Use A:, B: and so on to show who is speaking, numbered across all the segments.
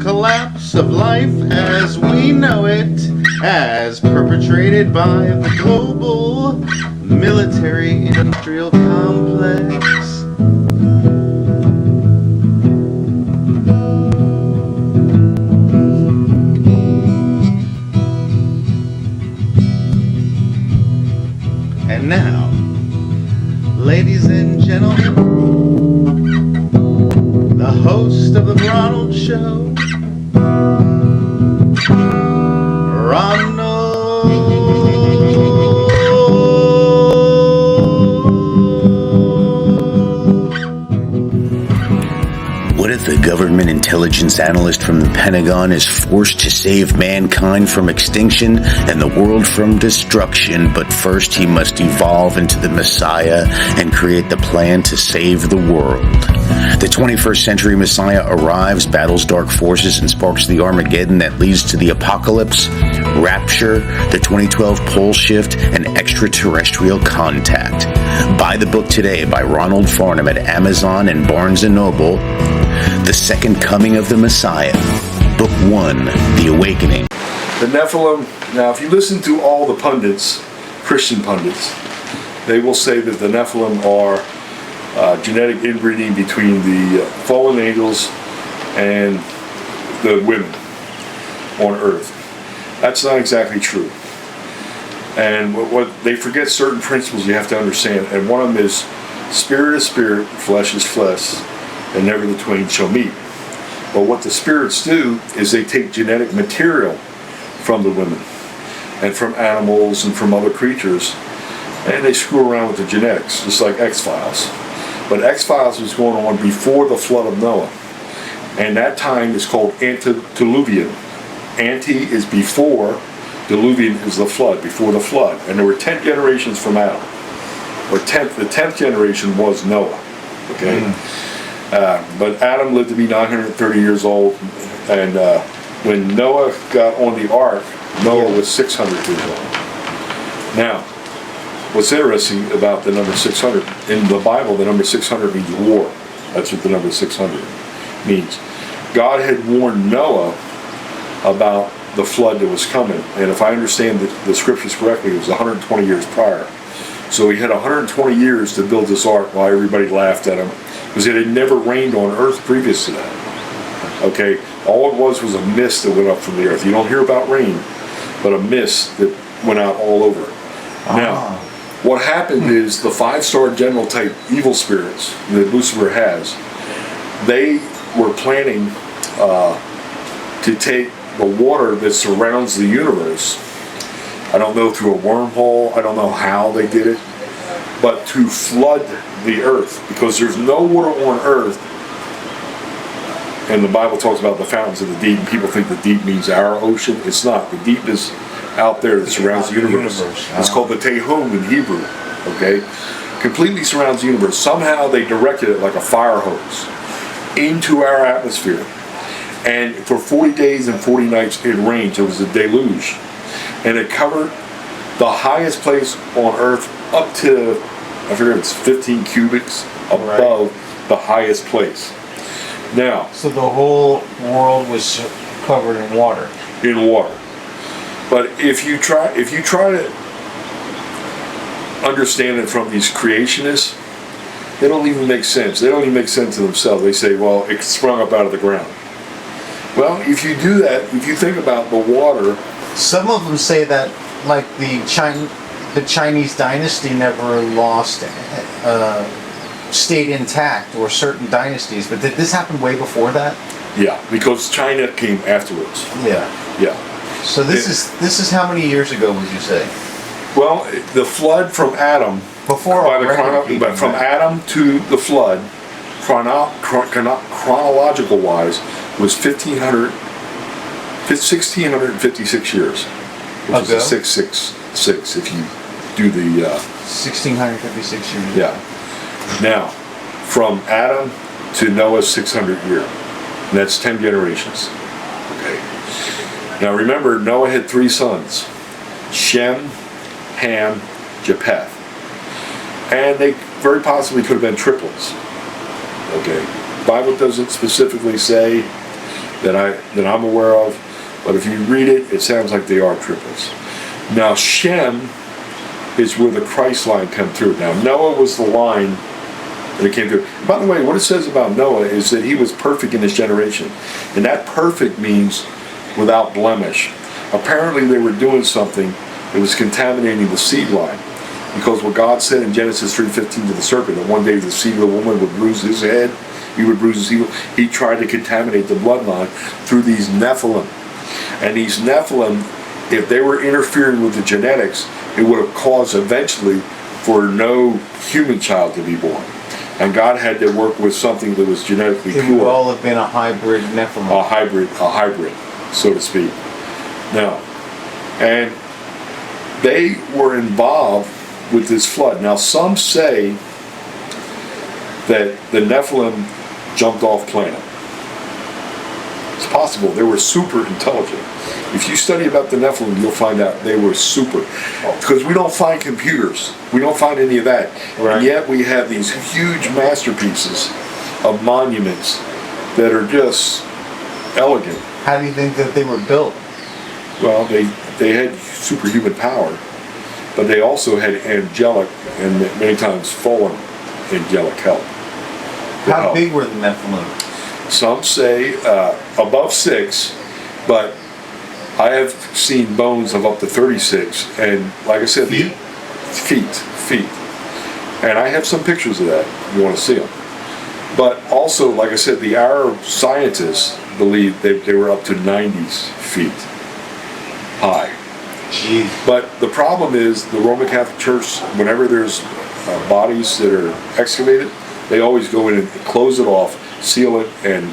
A: collapse of life as we know it, as perpetrated by the global military-industrial complex. And now, ladies and gentlemen, the host of the Ronald Show, Ronald.
B: What if the government intelligence analyst from the Pentagon is forced to save mankind from extinction and the world from destruction, but first he must evolve into the Messiah and create the plan to save the world? The 21st century Messiah arrives, battles dark forces, and sparks the Armageddon that leads to the apocalypse, rapture, the 2012 pole shift, and extraterrestrial contact. Buy the book today by Ronald Farnham at Amazon and Barnes & Noble. The Second Coming of the Messiah, Book 1, The Awakening.
C: The Nephilim, now if you listen to all the pundits, Christian pundits, they will say that the Nephilim are genetic inbreeding between the fallen angels and the women on earth. That's not exactly true. And what they forget certain principles you have to understand, and one of them is spirit is spirit, flesh is flesh, and never the twain shall meet. But what the spirits do is they take genetic material from the women and from animals and from other creatures, and they screw around with the genetics, just like X-Files. But X-Files was going on before the flood of Noah, and that time is called antediluvian. Ante is before, diluvian is the flood, before the flood, and there were 10 generations from Adam. The 10th generation was Noah. Okay. But Adam lived to be 930 years old, and when Noah got on the ark, Noah was 600 years old. Now, what's interesting about the number 600, in the Bible, the number 600 means war. That's what the number 600 means. God had warned Noah about the flood that was coming, and if I understand the scriptures correctly, it was 120 years prior. So he had 120 years to build this ark while everybody laughed at him, because it had never rained on earth previous to that. Okay, all it was a mist that went up from the earth. You don't hear about rain, but a mist that went out all over. Now, what happened is the 5-star general type evil spirits that Lucifer has, they were planning to take the water that surrounds the universe, I don't know, through a wormhole, I don't know how they did it, but to flood the earth, because there's no water on earth. And the Bible talks about the fountains of the deep, and people think the deep means our ocean. It's not. The deep is out there that surrounds the universe. It's called the Tehom in Hebrew. Okay, completely surrounds the universe. Somehow they directed it like a fire hose into our atmosphere, and for 40 days and 40 nights it rained. It was a deluge, and it covered the highest place on earth up to, I forget, it's 15 cubics above the highest place. Now,
D: so the whole world was covered in water.
C: In water. But if you try to understand it from these creationists, they don't even make sense. They don't even make sense to themselves. They say, well, it sprung up out of the ground. Well, if you do that, if you think about the water...
D: Some of them say that, like, the Chinese dynasty never lost, stayed intact, or certain dynasties. But did this happen way before that?
C: Yeah, because China came afterwards.
D: Yeah.
C: Yeah.
D: So this is how many years ago would you say?
C: Well, the flood from Adam, from Adam to the flood, chronological wise, was 1656 years, which is a 666 if you do the
D: 1656 years.
C: Yeah. Now, from Adam to Noah's 600 year, and that's 10 generations. Okay. Now remember, Noah had 3 sons: Shem, Ham, Japheth, and they very possibly could have been triplets. Okay, the Bible doesn't specifically say that I'm aware of. But if you read it, it sounds like they are triplets. Now Shem is where the Christ line come through. Now Noah was the line that came through. By the way, what it says about Noah is that he was perfect in his generation, and that perfect means without blemish. Apparently, they were doing something that was contaminating the seed line, because what God said in Genesis 3:15 to the serpent, that one day the seed of the woman would bruise his head, he would bruise his heel. He tried to contaminate the bloodline through these Nephilim. And these Nephilim, if they were interfering with the genetics, it would have caused eventually for no human child to be born. And God had to work with something that was genetically pure.
D: It would all have been a hybrid Nephilim.
C: A hybrid, so to speak. Now, and they were involved with this flood. Now, some say that the Nephilim jumped off planet. It's possible. They were super intelligent. If you study about the Nephilim, you'll find out they were super. Because we don't find computers. We don't find any of that.
D: Right.
C: And yet we have these huge masterpieces of monuments that are just elegant.
D: How do you think that they were built?
C: Well, they had superhuman power, but they also had angelic and many times fallen angelic help.
D: How big were the Nephilim?
C: Some say above 6, but I have seen bones of up to 36, and like I said, feet. And I have some pictures of that if you want to see them. But also, like I said, the Arab scientists believe they were up to 90 feet high.
D: Jeez.
C: But the problem is the Roman Catholic Church, whenever there's bodies that are excavated, they always go in and close it off, seal it, and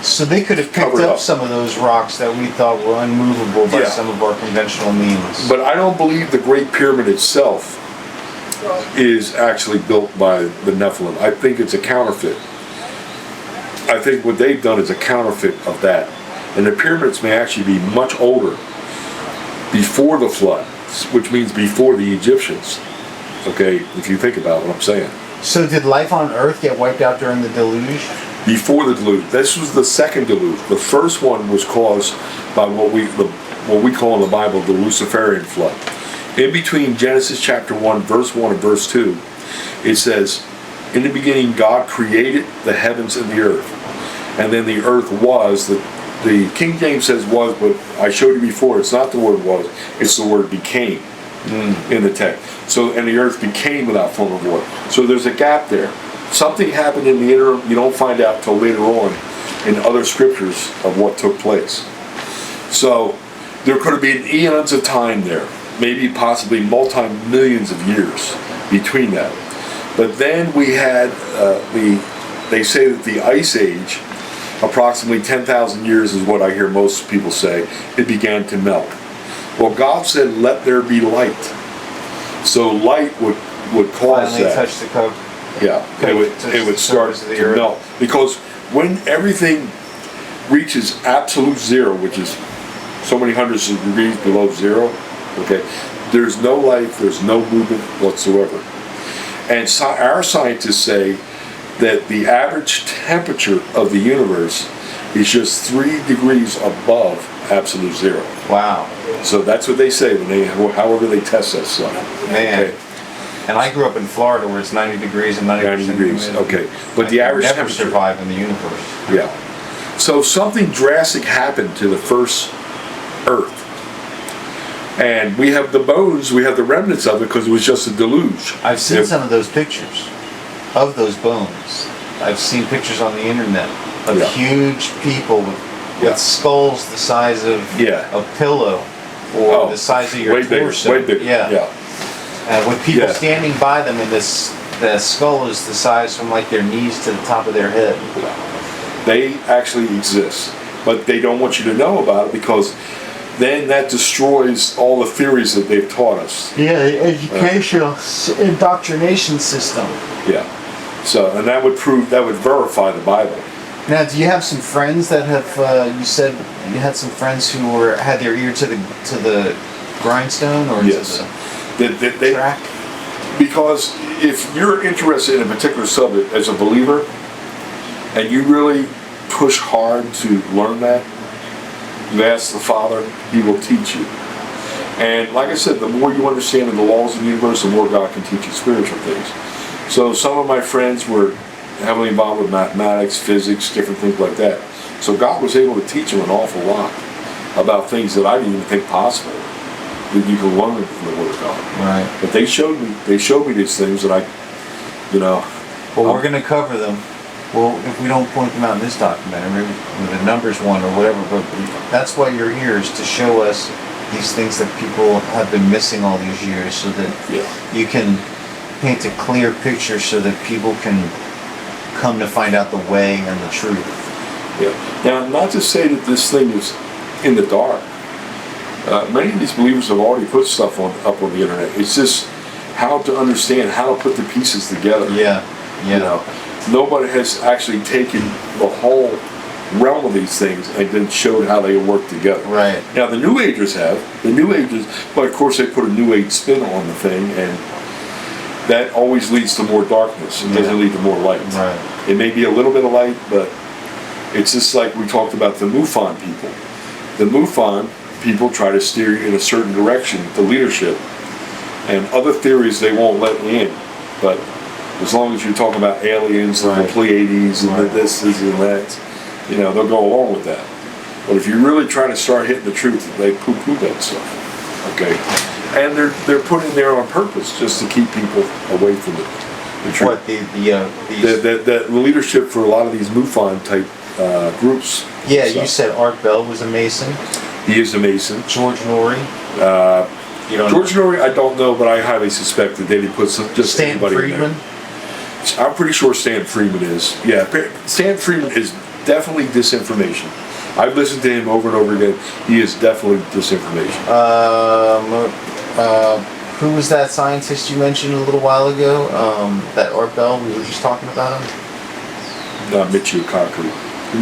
D: so they could have picked
C: cover it
D: up
C: up.
D: some of those rocks that we thought were unmovable by
C: Yeah.
D: some of our conventional means.
C: But I don't believe the Great Pyramid itself is actually built by the Nephilim. I think it's a counterfeit. I think what they've done is a counterfeit of that. And the pyramids may actually be much older, before the flood, which means before the Egyptians. Okay, if you think about what I'm saying.
D: So did life on Earth get wiped out during the deluge?
C: Before the deluge. This was the second deluge. The first one was caused by what we call in the Bible the Luciferian flood. In between Genesis chapter 1, verse 1 and verse 2, it says, in the beginning God created the heavens and the earth. And then the earth was, the King James says was, but I showed you before, it's not the word was, it's the word became in the text. So, and the earth became without form of water. So there's a gap there. Something happened in the interim, you don't find out till later on in other scriptures of what took place. So there could have been eons of time there, maybe possibly multi-millions of years between that. But then we had they say that the Ice Age, approximately 10,000 years is what I hear most people say, it began to melt. Well, God said, let there be light. So light would cause
D: Finally
C: that.
D: touch the coast.
C: Yeah, it would start to melt. Because when everything reaches absolute zero, which is so many hundreds of degrees below zero, okay, there's no life, there's no movement whatsoever. And our scientists say that the average temperature of the universe is just 3 degrees above absolute zero.
D: Wow.
C: So that's what they say however they test that stuff.
D: Man.
C: Okay.
D: And I grew up in Florida where it's 90 degrees and
C: 90 degrees,
D: humidity.
C: okay. But the
D: I
C: average
D: never
C: temperature,
D: survive in the universe.
C: yeah. So something drastic happened to the first Earth. And we have the bones, we have the remnants of it because it was just a deluge.
D: I've seen some of those pictures of those bones. I've seen pictures on the internet of huge people with skulls the size of a pillow or the size of your torso.
C: Way bigger, yeah.
D: With people standing by them, and the skull is the size from like their knees to the top of their head.
C: They actually exist, but they don't want you to know about it because then that destroys all the theories that they've taught us.
D: Yeah, the educational indoctrination system.
C: Yeah. So, and that would verify the Bible.
D: Now, do you have some friends that have? You said you had some friends who had their ear to the grindstone, or
C: yes,
D: to the track?
C: Because if you're interested in a particular subject as a believer, and you really push hard to learn that, you ask the Father, He will teach you. And like I said, the more you understand of the laws of the universe, the more God can teach you spiritual things. So some of my friends were heavily involved with mathematics, physics, different things like that. So God was able to teach them an awful lot about things that I didn't even think possible that you can learn from the Word of God.
D: Right.
C: But they showed me these things, and
D: Well, we're going to cover them. Well, if we don't point them out in this documentary, maybe the numbers one or whatever, but that's why you're here, is to show us these things that people have been missing all these years, so that you can paint a clear picture so that people can come to find out the way and the truth.
C: Yeah. Now, not to say that this thing is in the dark. Many of these believers have already put stuff up on the internet. It's just how to understand, how to put the pieces together.
D: Yeah.
C: You know, nobody has actually taken the whole realm of these things and then showed how they work together.
D: Right.
C: Now, the New Agers have. The New Agers, but of course they put a New Age spin on the thing, and that always leads to more darkness. It doesn't lead to more light.
D: Right.
C: It may be a little bit of light, but it's just like we talked about the MUFON people. The MUFON people try to steer you in a certain direction, the leadership, and other theories they won't let you in. But as long as you're talking about aliens and the Pleiades and the this and that, they'll go along with that. But if you really try to start hitting the truth, they poo-poo that stuff. Okay? And they're put in there on purpose just to keep people away from the truth.
D: What,
C: the leadership for a lot of these MUFON type groups.
D: Yeah, you said Art Bell was a Mason.
C: He is a Mason.
D: George Norrie.
C: George Norrie, I don't know, but I highly suspect that they put just
D: Stan
C: anybody
D: Friedman.
C: in there. I'm pretty sure Stan Friedman is. Yeah, Stan Friedman is definitely disinformation. I've listened to him over and over again. He is definitely disinformation.
D: Who was that scientist you mentioned a little while ago? That Art Bell, we were just talking about him?
C: Michio Kaku.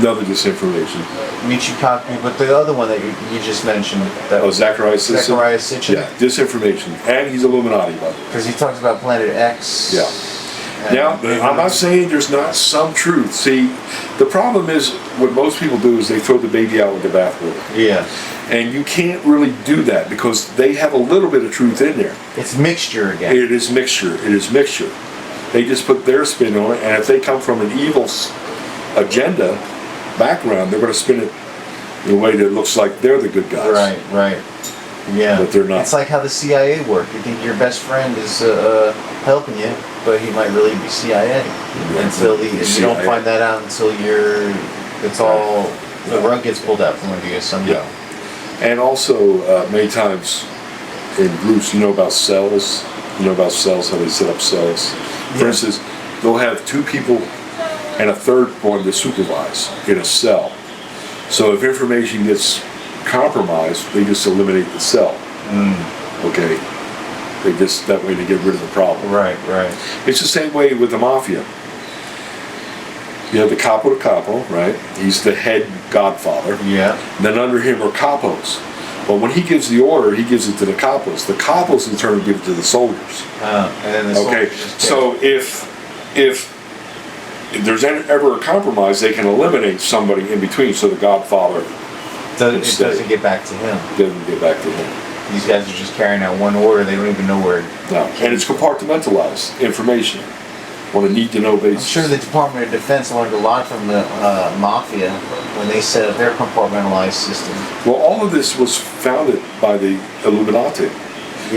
C: Another disinformation.
D: Michio Kaku, but the other one that you just mentioned.
C: Zachariah Sitchin?
D: Zachariah Sitchin.
C: Yeah, disinformation. And he's Illuminati, by the way.
D: Because he talks about Planet X.
C: Yeah. Now, I'm not saying there's not some truth. See, the problem is, what most people do is they throw the baby out with the bathwater.
D: Yeah.
C: And you can't really do that because they have a little bit of truth in there.
D: It's mixture again.
C: It is mixture. It is mixture. They just put their spin on it, and if they come from an evil agenda background, they're going to spin it in a way that looks like they're the good guys.
D: Right. Yeah.
C: But they're not.
D: It's like how the CIA work. You think your best friend is helping you, but he might really be CIA. Until you don't find that out until the rug gets pulled out from under you somehow.
C: Yeah. And also, many times in groups, about cells. How they set up cells. For instance, they'll have two people and a third one to supervise in a cell. So if information gets compromised, they just eliminate the cell. Okay? That way they get rid of the problem.
D: Right.
C: It's the same way with the mafia. You have the capo de capo, right? He's the head godfather.
D: Yeah.
C: And then under him are capos. But when he gives the order, he gives it to the capos. The capos in turn give it to the soldiers.
D: And then the
C: okay, so if there's ever a compromise, they can eliminate somebody in between, so the godfather
D: doesn't get back to him.
C: Doesn't get back to him.
D: These guys are just carrying out one order. They don't even know where.
C: No, and it's compartmentalized information on a need-to-know basis.
D: I'm sure the Department of Defense learned a lot from the mafia when they set up their compartmentalized system.
C: Well, all of this was founded by the Illuminati,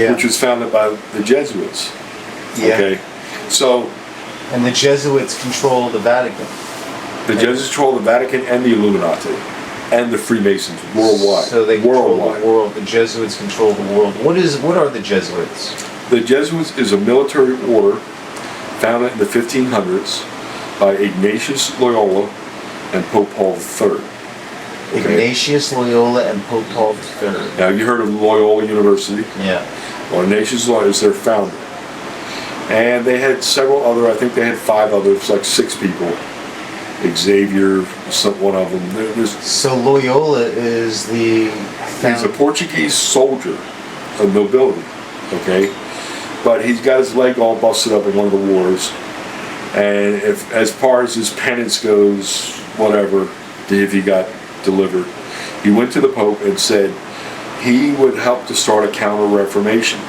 C: which was founded by the Jesuits.
D: Yeah.
C: Okay, so.
D: And the Jesuits control the Vatican.
C: The Jesuits control the Vatican and the Illuminati and the Freemasons worldwide.
D: So they control the world. The Jesuits control the world. What are the Jesuits?
C: The Jesuits is a military order founded in the 1500s by Ignatius Loyola and Pope Paul III.
D: Okay. Ignatius Loyola and Pope Paul III.
C: Now, you heard of Loyola University?
D: Yeah.
C: Well, Ignatius Loyola is their founder. And they had several other, I think they had 5 others, like 6 people. Xavier, one of them.
D: So Loyola is
C: he's a Portuguese soldier of nobility, okay? But he's got his leg all busted up in one of the wars. And as far as his penance goes, whatever, if he got delivered. He went to the Pope and said he would help to start a counter-reformation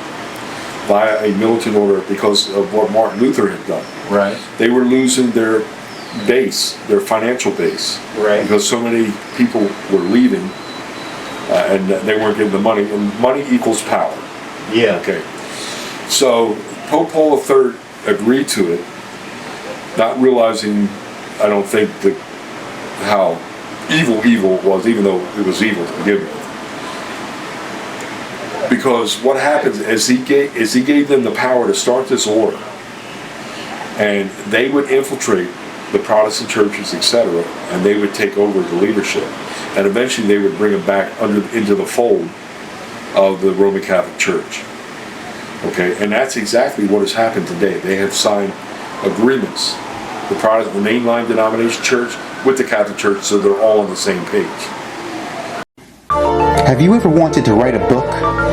C: via a militant order because of what Martin Luther had done.
D: Right.
C: They were losing their base, their financial base,
D: Right.
C: because so many people were leaving and they weren't getting the money, and money equals power.
D: Yeah.
C: Okay. So Pope Paul III agreed to it, not realizing, I don't think, how evil it was, even though it was evil to begin with. Because what happens is he gave them the power to start this order, and they would infiltrate the Protestant churches, etc., and they would take over the leadership, and eventually they would bring them back into the fold of the Roman Catholic Church. Okay, and that's exactly what has happened today. They have signed agreements, the mainline denomination church with the Catholic Church, so they're all on the same page.
B: Have you ever wanted to write a book?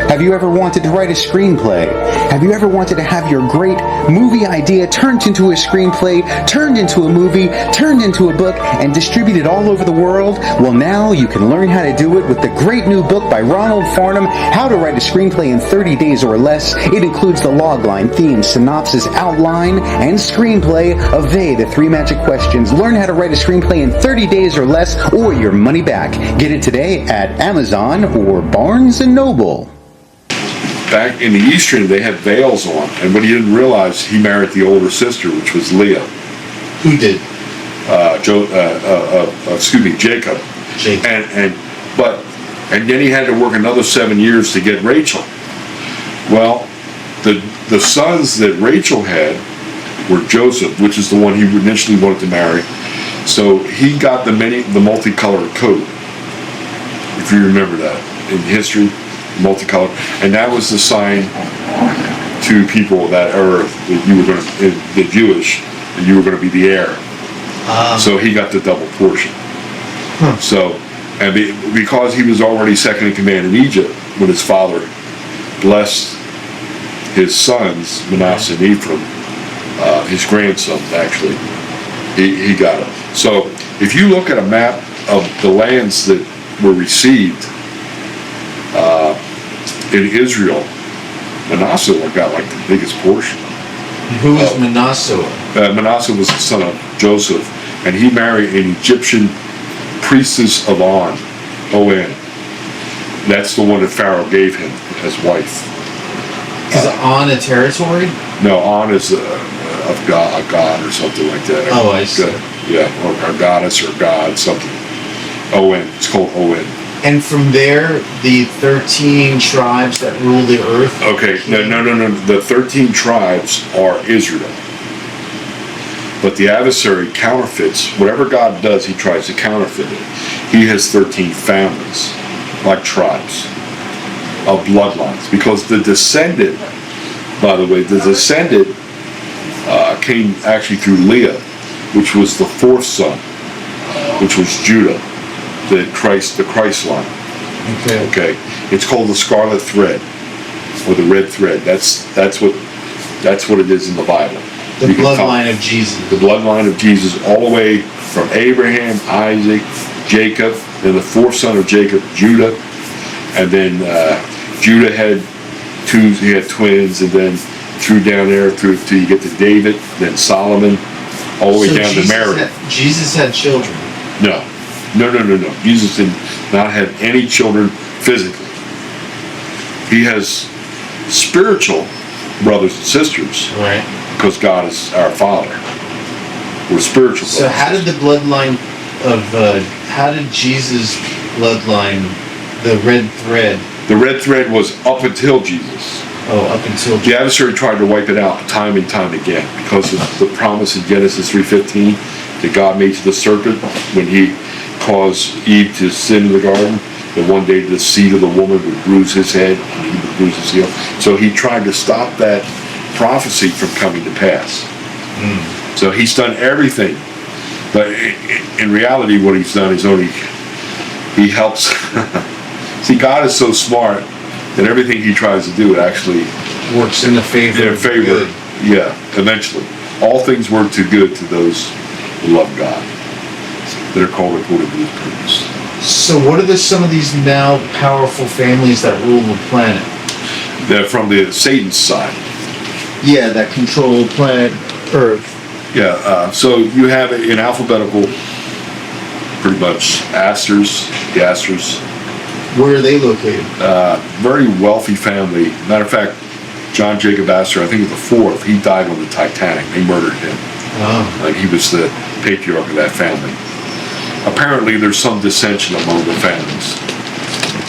B: Have you ever wanted to write a screenplay? Have you ever wanted to have your great movie idea turned into a screenplay, turned into a movie, turned into a book, and distributed all over the world? Well, now you can learn how to do it with the great new book by Ronald, How to Write a Screenplay in 30 Days or Less. It includes the logline, theme, synopsis, outline, and screenplay of the 3 magic questions. Learn how to write a screenplay in 30 days or less, or your money back. Get it today at Amazon or Barnes & Noble.
C: Back in the Eastern, they had veils on, and what he didn't realize, he married the older sister, which was Leah.
D: Who did?
C: Jacob.
D: Jacob.
C: And then he had to work another 7 years to get Rachel. Well, the sons that Rachel had were Joseph, which is the one he initially wanted to marry. So he got the multicolored coat, if you remember that in history. Multicolored, and that was the sign to people that earth that you were going to, the Jewish, that you were going to be the heir. So he got the double portion. So, and because he was already second in command in Egypt, when his father blessed his sons, Manasseh and Ephraim, his grandsons actually, he got it. So if you look at a map of the lands that were received in Israel, Manasseh got like the biggest portion.
D: Who was Manasseh?
C: Manasseh was the son of Joseph, and he married an Egyptian priestess of On. That's the one that Pharaoh gave him as wife.
D: Is On a territory?
C: No, On is a god or something like that.
D: Oh, I see.
C: Yeah, or a goddess or god, something. It's called On.
D: And from there, the 13 tribes that rule the earth?
C: Okay, no. The 13 tribes are Israel. But the adversary counterfeits. Whatever God does, he tries to counterfeit it. He has 13 families, like tribes, of bloodlines. Because the descendant, by the way, came actually through Leah, which was the 4th son, which was Judah. The Christ line. Okay. It's called the scarlet thread, or the red thread. That's what it is in the Bible.
D: The bloodline of Jesus.
C: The bloodline of Jesus, all the way from Abraham, Isaac, Jacob, then the 4th son of Jacob, Judah, and then Judah had twins, and then through down there till you get to David, then Solomon, all the way down to Mary.
D: Jesus had children.
C: No. Jesus did not have any children physically. He has spiritual brothers and sisters.
D: Right.
C: Because God is our Father. We're spiritual brothers.
D: So how did Jesus' bloodline, the red thread?
C: The red thread was up until Jesus.
D: Oh, up until Jesus.
C: The adversary tried to wipe it out time and time again because of the promise in Genesis 3:15 that God made to the serpent when he caused Eve to sin in the garden, that one day the seed of the woman would bruise his head and he would bruise his heel. So he tried to stop that prophecy from coming to pass. So he's done everything, but in reality what he's done is he helps. See, God is so smart that everything he tries to do, it actually
D: works in the favor.
C: In favor, yeah, eventually. All things work to good to those who love God. that are called recorded blues priests.
D: So what are some of these now powerful families that rule the planet?
C: They're from the Satan's side.
D: Yeah, that control planet Earth.
C: Yeah, so you have it in alphabetical, pretty much, the Astors.
D: Where are they located?
C: Very wealthy family. Matter of fact, John Jacob Astor, I think he was the fourth, he died on the Titanic. They murdered him.
D: Oh.
C: Like he was the patriarch of that family. Apparently there's some dissension among the families.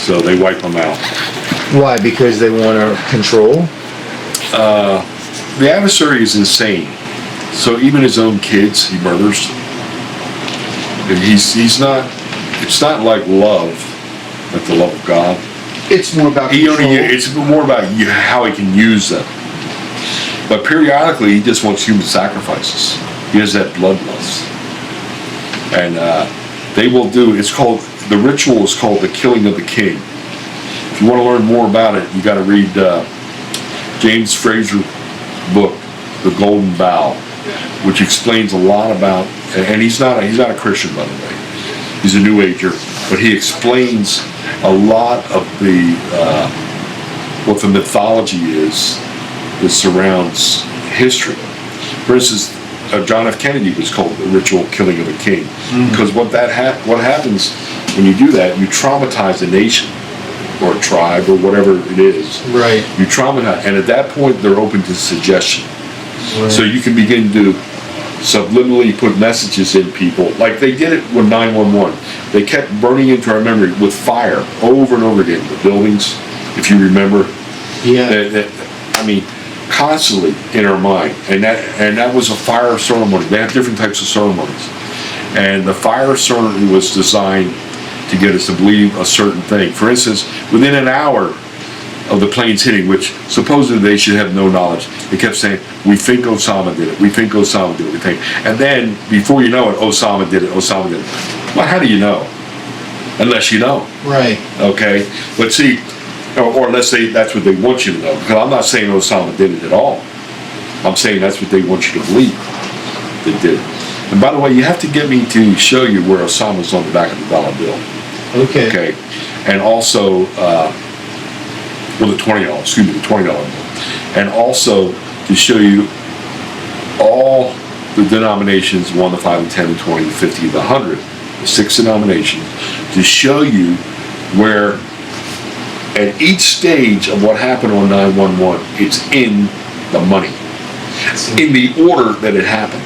C: So they wipe them out.
D: Why? Because they want to control?
C: The adversary is insane. So even his own kids, he murders. And he's not, it's not like love, like the love of God.
D: It's more about control.
C: It's more about how he can use them. But periodically, he just wants human sacrifices. He has that bloodlust. And they will do, the ritual is called the killing of the king. If you want to learn more about it, you got to read James Fraser's book, The Golden Bough, which explains a lot about, and he's not a Christian, by the way. He's a New Ager, but he explains a lot of the what the mythology is that surrounds history. For instance, John F. Kennedy was called the ritual killing of a king, because what happens when you do that, you traumatize a nation or a tribe or whatever it is.
D: Right.
C: You traumatize, and at that point, they're open to suggestion.
D: Right.
C: So you can begin to subliminally put messages in people, like they did it with 911. They kept burning into our memory with fire over and over again. The buildings, if you remember,
D: Yeah.
C: I mean, constantly in our mind, and that was a fire ceremony. They have different types of ceremonies, and the fire ceremony was designed to get us to believe a certain thing. For instance, within an hour of the planes hitting, which supposedly they should have no knowledge, they kept saying, "We think Osama did it. We think Osama did it. We think," and then before you know it, Osama did it. Osama did it. Well, how do you know? Unless you know.
D: Right.
C: Okay, but see. Or let's say that's what they want you to know. Because I'm not saying Osama did it at all. I'm saying that's what they want you to believe they did. And by the way, you have to get me to show you where Osama's on the back of the dollar bill.
D: Okay.
C: Okay. And also, the $20 bill. And also to show you all the denominations, 1, the 5, the 10, the 20, the 50, the 100, the 6 denominations, to show you where at each stage of what happened on 911, it's in the money. In the order that it happened,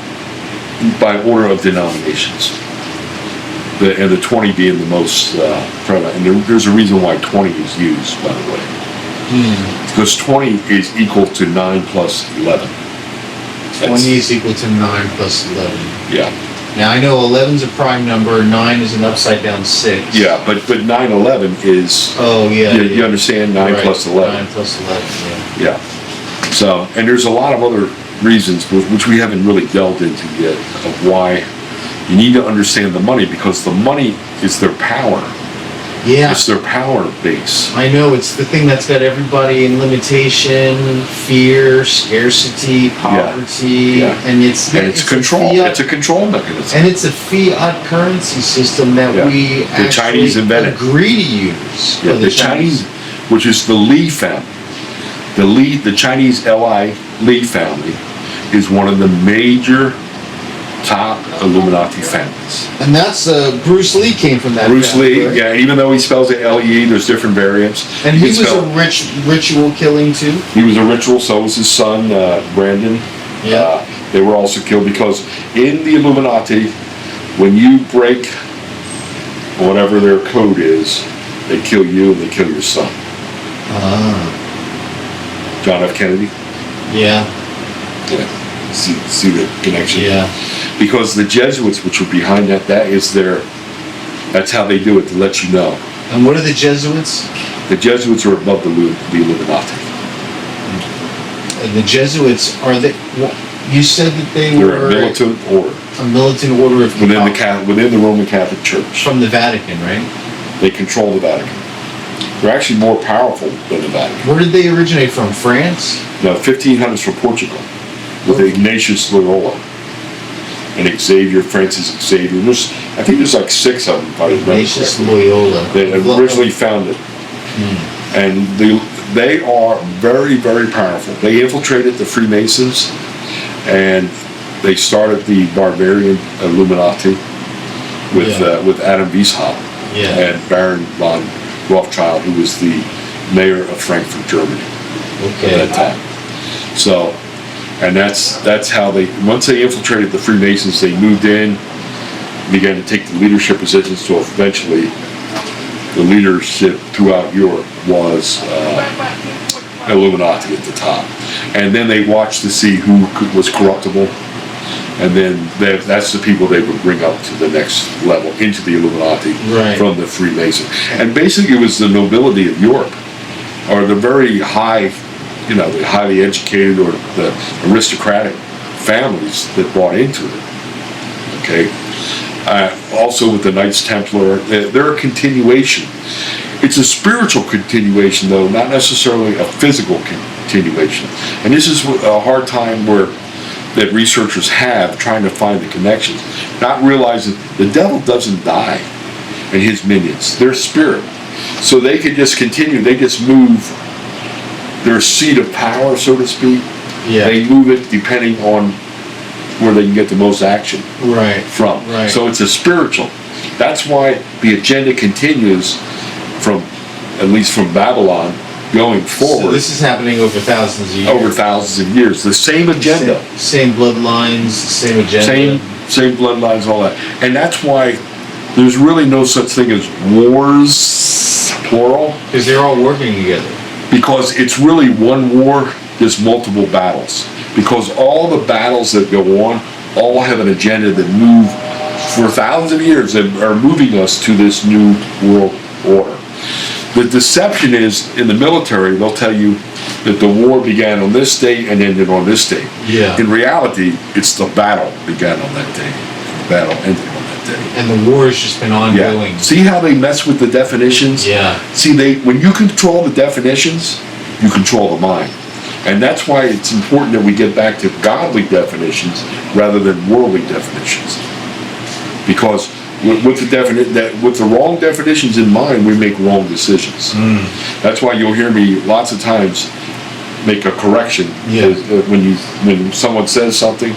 C: by order of denominations. And the 20 being the most prevalent. And there's a reason why 20 is used, by the way. Because 20 is equal to 9 plus 11.
D: 20 is equal to 9 plus 11.
C: Yeah.
D: Now I know 11 is a prime number, 9 is an upside down 6.
C: Yeah, but 9/11 is.
D: Oh yeah.
C: You understand 9
D: right.
C: plus 11.
D: 9 plus 11. Yeah.
C: Yeah. So, and there's a lot of other reasons which we haven't really delved into yet of why you need to understand the money, because the money is their power.
D: Yeah.
C: It's their power base.
D: I know, it's the thing that's got everybody in limitation, fear, scarcity, poverty, and it's
C: control. It's a control mechanism.
D: And it's a fiat currency system that we
C: the Chinese invented.
D: Agree to use.
C: Yeah, the Chinese, which is the Li family. The Chinese Li family is one of the major top Illuminati families.
D: And that's Bruce Lee came from that.
C: Bruce
D: family,
C: Lee,
D: right?
C: yeah. Even though he spells it L-E, there's different variants.
D: And he was a ritual killing too.
C: He was a ritual. So was his son Brandon.
D: Yeah.
C: They were also killed because in the Illuminati, when you break whatever their code is, they kill you and they kill your son. John F. Kennedy.
D: Yeah.
C: Yeah. See the connection?
D: Yeah.
C: Because the Jesuits, which were behind that's how they do it, to let you know.
D: And what are the Jesuits?
C: The Jesuits are above the Illuminati.
D: And the Jesuits, are they, you said that
C: They're
D: were
C: a militant order.
D: A militant order of
C: within the Roman Catholic Church.
D: From the Vatican, right?
C: They control the Vatican. They're actually more powerful than the Vatican.
D: Where did they originate from? France?
C: No, 1500s from Portugal, with Ignatius Loyola. and Xavier, Francis Xavier. I think there's like 6 of them, if I remember
D: Ignatius
C: correctly.
D: Loyola.
C: They originally founded. And they are very, very powerful. They infiltrated the Freemasons, and they started the barbarian Illuminati with Adam Weishaupt and Baron von Rothschild, who was the mayor of Frankfurt, Germany at that time. So, and that's how once they infiltrated the Freemasons, they moved in, began to take the leadership positions, so eventually the leadership throughout Europe was Illuminati at the top. And then they watched to see who was corruptible, and then that's the people they would bring up to the next level, into the Illuminati from the Freemasons. And basically it was the nobility of Europe, or the very high, the highly educated or the aristocratic families that bought into it. Okay. Also with the Knights Templar, they're a continuation. It's a spiritual continuation, though, not necessarily a physical continuation. And this is a hard time that researchers have trying to find the connections, not realizing the devil doesn't die and his minions. They're spirit. So they can just continue. They just move their seat of power, so to speak.
D: Yeah.
C: They move it depending on where they can get the most action from.
D: Right.
C: So it's a spiritual. That's why the agenda continues at least from Babylon, going forward.
D: So this is happening over thousands of years.
C: Over thousands of years. The same agenda.
D: Same bloodlines, same agenda.
C: Same bloodlines, all that. And that's why there's really no such thing as wars, plural.
D: Because they're all working together.
C: Because it's really one war, there's multiple battles. Because all the battles that go on all have an agenda that move for thousands of years and are moving us to this new world order. The deception is, in the military, they'll tell you that the war began on this date and ended on this date.
D: Yeah.
C: In reality, it's the battle began on that day. The battle ended on that day.
D: And the war has just been ongoing.
C: Yeah. See how they mess with the definitions?
D: Yeah.
C: See, when you control the definitions, you control the mind. And that's why it's important that we get back to godly definitions rather than worldly definitions. Because with the wrong definitions in mind, we make wrong decisions. That's why you'll hear me lots of times make a correction when someone says something.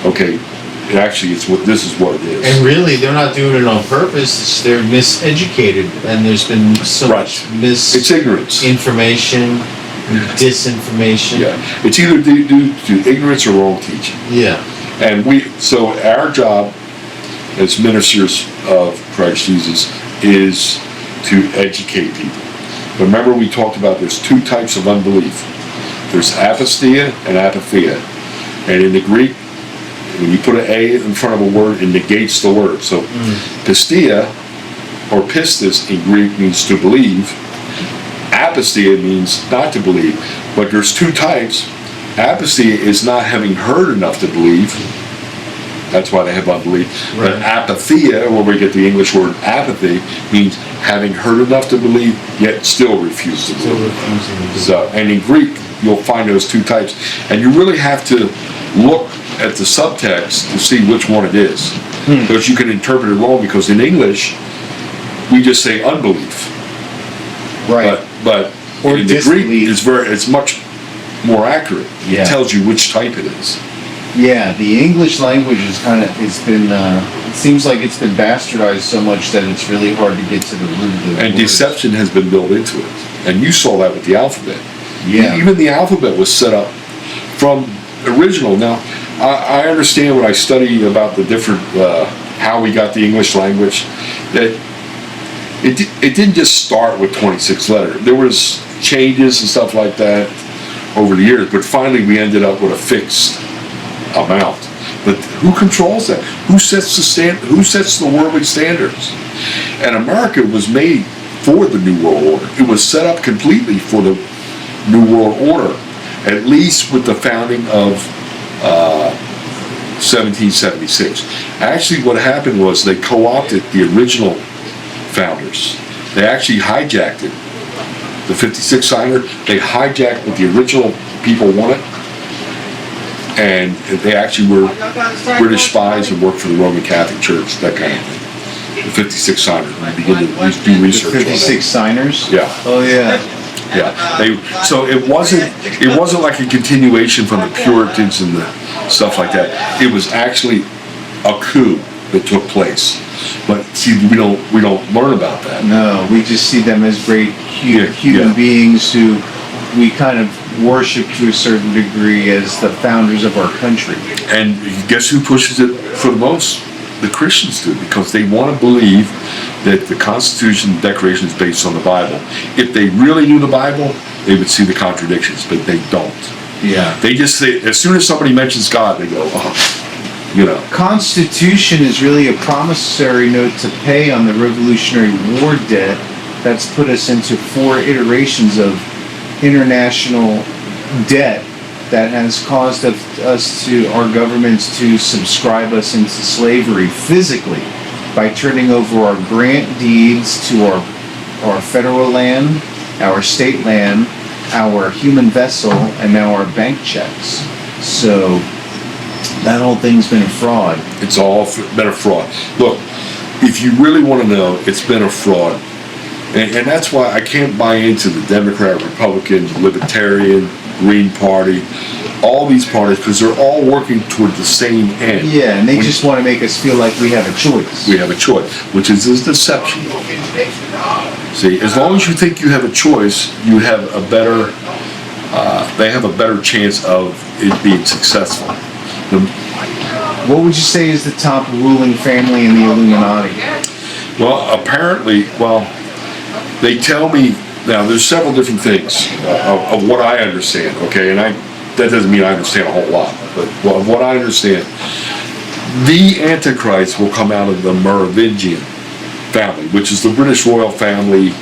C: Okay, this is what it is.
D: And really, they're not doing it on purpose. They're miseducated, and there's been so much
C: it's ignorance,
D: information, disinformation.
C: Yeah, it's either due to ignorance or wrong teaching.
D: Yeah,
C: and so our job as ministers of Christ Jesus is to educate people. Remember, we talked about there's 2 types of unbelief. There's apostia and apatheia. And in the Greek, when you put an A in front of a word, it negates the word. So pistia or pistis in Greek means to believe. Apostia means not to believe. But there's 2 types. Apostia is not having heard enough to believe. That's why they have unbelief. Right. But apatheia, where we get the English word apathy, means having heard enough to believe, yet still refuse to believe. So, and in Greek, you'll find those 2 types. And you really have to look at the subtext to see which one it is. Because you can interpret it wrong, because in English, we just say unbelief.
D: Right.
C: But in the Greek, it's much more accurate.
D: Yeah.
C: It tells you which type it is.
D: Yeah, the English language is it seems like it's been bastardized so much that it's really hard to get to the root of the
C: And
D: words.
C: deception has been built into it. And you saw that with the alphabet.
D: Yeah.
C: Even the alphabet was set up from original. Now, I understand when I study about the different, how we got the English language, that it didn't just start with 26 letters. There was changes and stuff like that over the years, but finally we ended up with a fixed amount. But who controls that? Who sets the worldly standards? And America was made for the New World Order. It was set up completely for the New World Order, at least with the founding of 1776. Actually, what happened was they co-opted the original founders. They actually hijacked it. The 56 signer, they hijacked what the original people wanted. and they actually were British spies and worked for the Roman Catholic Church, that kind of thing. The 56 signers. We begin to do research on
D: 56 signers?
C: Yeah.
D: Oh, yeah.
C: Yeah. So it wasn't like a continuation from the Puritans and the stuff like that. It was actually a coup that took place. But see, we don't learn about that.
D: No, we just see them as great human beings who we kind of worship to a certain degree as the founders of our country.
C: And guess who pushes it for the most? The Christians do, because they want to believe that the Constitution and Declaration is based on the Bible. If they really knew the Bible, they would see the contradictions, but they don't.
D: Yeah.
C: They just say, as soon as somebody mentions God, they go, oh, you know.
D: Constitution is really a promissory note to pay on the Revolutionary War debt that's put us into 4 iterations of international debt that has caused our governments to subscribe us into slavery physically by turning over our grant deeds to our federal land, our state land, our human vessel, and now our bank checks. So that whole thing's been a fraud.
C: It's all been a fraud. Look, if you really want to know, it's been a fraud. And that's why I can't buy into the Democrat, Republican, Libertarian, Green Party, all these parties, because they're all working toward the same end.
D: Yeah, and they just want to make us feel like we have a choice.
C: We have a choice, which is this deception. See, as long as you think you have a choice, you have a better, they have a better chance of it being successful.
D: What would you say is the top ruling family in the Illuminati?
C: Well, apparently, they tell me, now there's several different things of what I understand, okay, and that doesn't mean I understand a whole lot, but what I understand, the Antichrist will come out of the Merovingian family, which is the British royal family,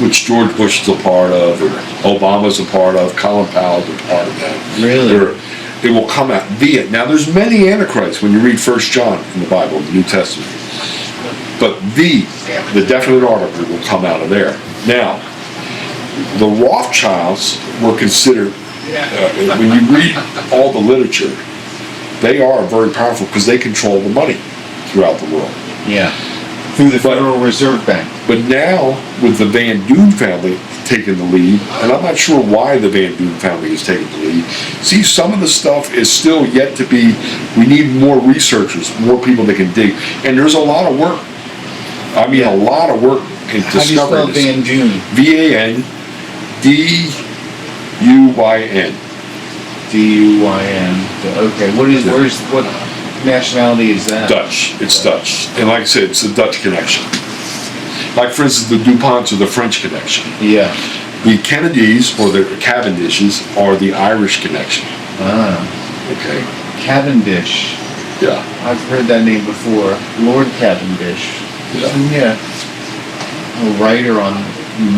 C: which George Bush is a part of, or Obama's a part of, Colin Powell's a part of that.
D: Really?
C: It will come out via. Now, there's many Antichrists when you read 1 John in the Bible, the New Testament. But the definite article will come out of there. Now, the Rothschilds were considered, when you read all the literature, they are very powerful because they control the money throughout the world.
D: Yeah. Through the Federal Reserve Bank.
C: But now, with the Van Duyn family taking the lead, and I'm not sure why the Van Duyn family is taking the lead. See, some of the stuff is still yet to be, we need more researchers, more people that can dig. And there's a lot of work. I mean, a lot of work in discovering this.
D: How do you spell Van Duyn?
C: V-A-N-D-U-Y-N.
D: D-U-Y-N. Okay, what nationality is that?
C: Dutch. It's Dutch. And like I said, it's a Dutch connection. Like, for instance, the DuPonts are the French connection.
D: Yeah.
C: The Kennedys, or the Cavendishes, are the Irish connection.
D: Ah.
C: Okay.
D: Cavendish.
C: Yeah.
D: I've heard that name before. Lord Cavendish.
C: Yeah.
D: A writer on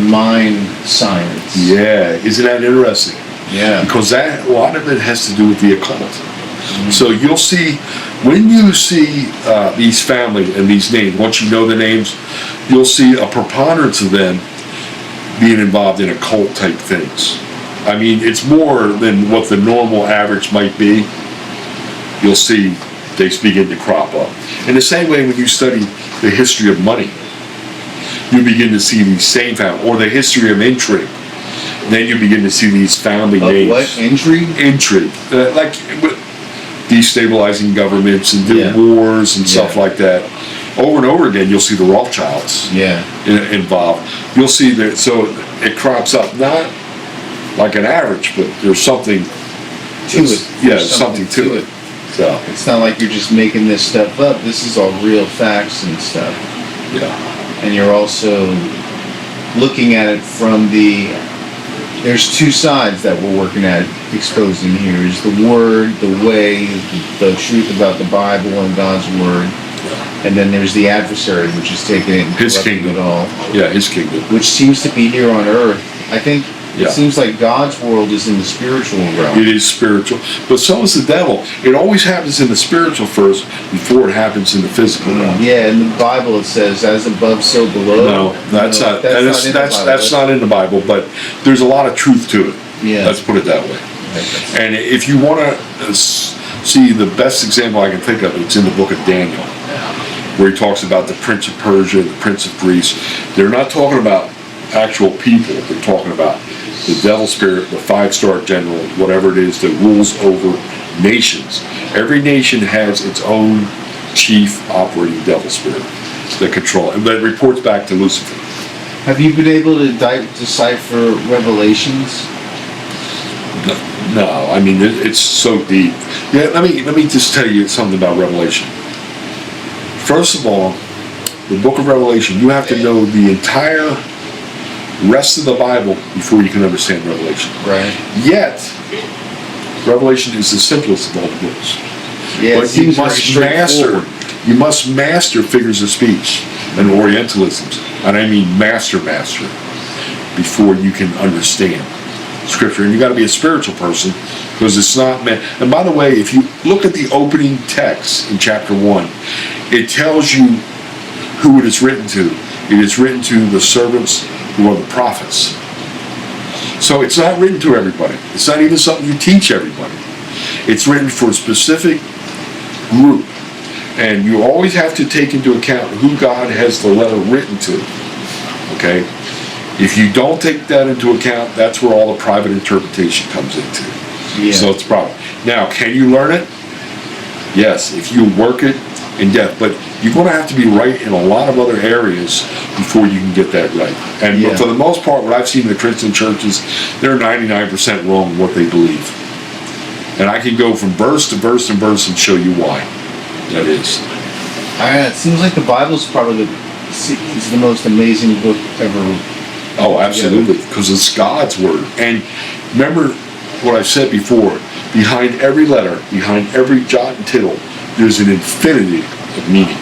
D: mind science.
C: Yeah. Isn't that interesting?
D: Yeah.
C: Because a lot of it has to do with the occult. So you'll see, when you see these family and these names, once you know the names, you'll see a preponderance of them being involved in occult type things. I mean, it's more than what the normal average might be. You'll see they begin to crop up. In the same way, when you study the history of money, you begin to see these same families, or the history of intrigue. Then you begin to see these family names.
D: What? Intrigue?
C: Intrigue. Like destabilizing governments and doing wars and stuff like that. Over and over again, you'll see the Rothschilds involved. You'll see that, so it crops up, not like an average, but there's something
D: to it.
C: Yeah, there's something to it. So
D: it's not like you're just making this stuff up. This is all real facts and stuff.
C: Yeah.
D: And you're also looking at it from there's two sides that we're working at exposing here. Is the Word, the way, the truth about the Bible and God's Word. And then there's the adversary, which is taking it and
C: his
D: corrupting
C: kingdom.
D: it all.
C: Yeah, his kingdom.
D: Which seems to be here on earth. I think it seems like God's world is in the spiritual realm.
C: It is spiritual. But so is the devil. It always happens in the spiritual first before it happens in the physical realm.
D: Yeah, in the Bible it says, as above, so below.
C: No, that's not in the Bible, but there's a lot of truth to it.
D: Yeah.
C: Let's put it that way. And if you want to see the best example I can think of, it's in the book of Daniel, where he talks about the prince of Persia, the prince of Greece. They're not talking about actual people. They're talking about the devil spirit, the five-star general, whatever it is that rules over nations. Every nation has its own chief operating devil spirit that control it, but it reports back to Lucifer.
A: Have you been able to decipher Revelations?
C: No, I mean it's so deep. Yeah, let me just tell you something about Revelation. First of all, the book of Revelation, you have to know the entire rest of the Bible before you can understand Revelation.
A: Right.
C: Yet, Revelation is the simplest of all the books.
A: Yeah,
C: but you must master figures of speech and Orientalisms, and I mean master, before you can understand Scripture. And you got to be a spiritual person, because it's not meant. And by the way, if you look at the opening text in chapter 1, it tells you who it is written to. It is written to the servants who are the prophets. So it's not written to everybody. It's not even something you teach everybody. It's written for a specific group. And you always have to take into account who God has the letter written to. Okay? If you don't take that into account, that's where all the private interpretation comes into.
A: Yeah.
C: So it's a problem. Now, can you learn it? Yes, if you work it in depth. But you're going to have to be right in a lot of other areas before you can get that right. And for the most part, what I've seen in the Christian churches, they're 99% wrong in what they believe. And I can go from verse to verse and verse and show you why that is.
A: It seems like the Bible's probably the most amazing book ever.
C: Oh, absolutely, because it's God's word. And remember what I've said before, behind every letter, behind every jot and tittle, there's an infinity of meaning.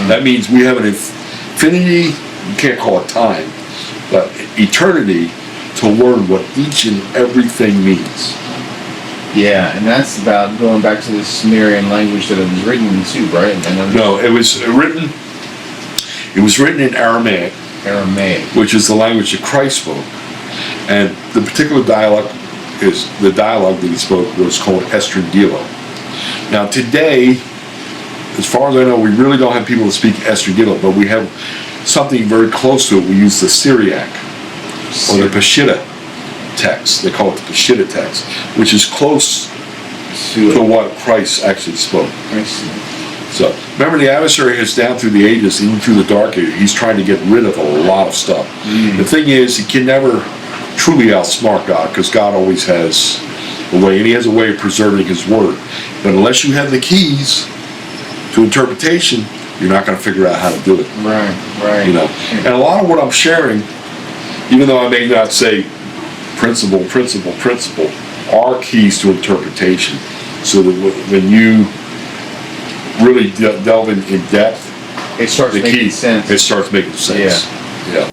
C: That means we have an infinity, you can't call it time, but eternity to learn what each and everything means.
A: Yeah, and that's about going back to the Sumerian language that it was written in too, right?
C: No, it was written in Aramaic, which is the language that Christ spoke. And the particular dialect is the dialogue that he spoke was called Estrangelo. Now today, as far as I know, we really don't have people that speak Estrangelo, but we have something very close to it. We use the Syriac or the Peshitta text. They call it the Peshitta text, which is close to what Christ actually spoke. So remember, the adversary has down through the ages, even through the dark ages, he's trying to get rid of a lot of stuff. The thing is, he can never truly outsmart God, because God always has a way, and he has a way of preserving his word. But unless you have the keys to interpretation, you're not going to figure out how to do it.
A: Right.
C: You know, and a lot of what I'm sharing, even though I may not say principle, are keys to interpretation, so that when you really delve in depth,
A: it starts making sense.
C: It starts making sense. Yeah.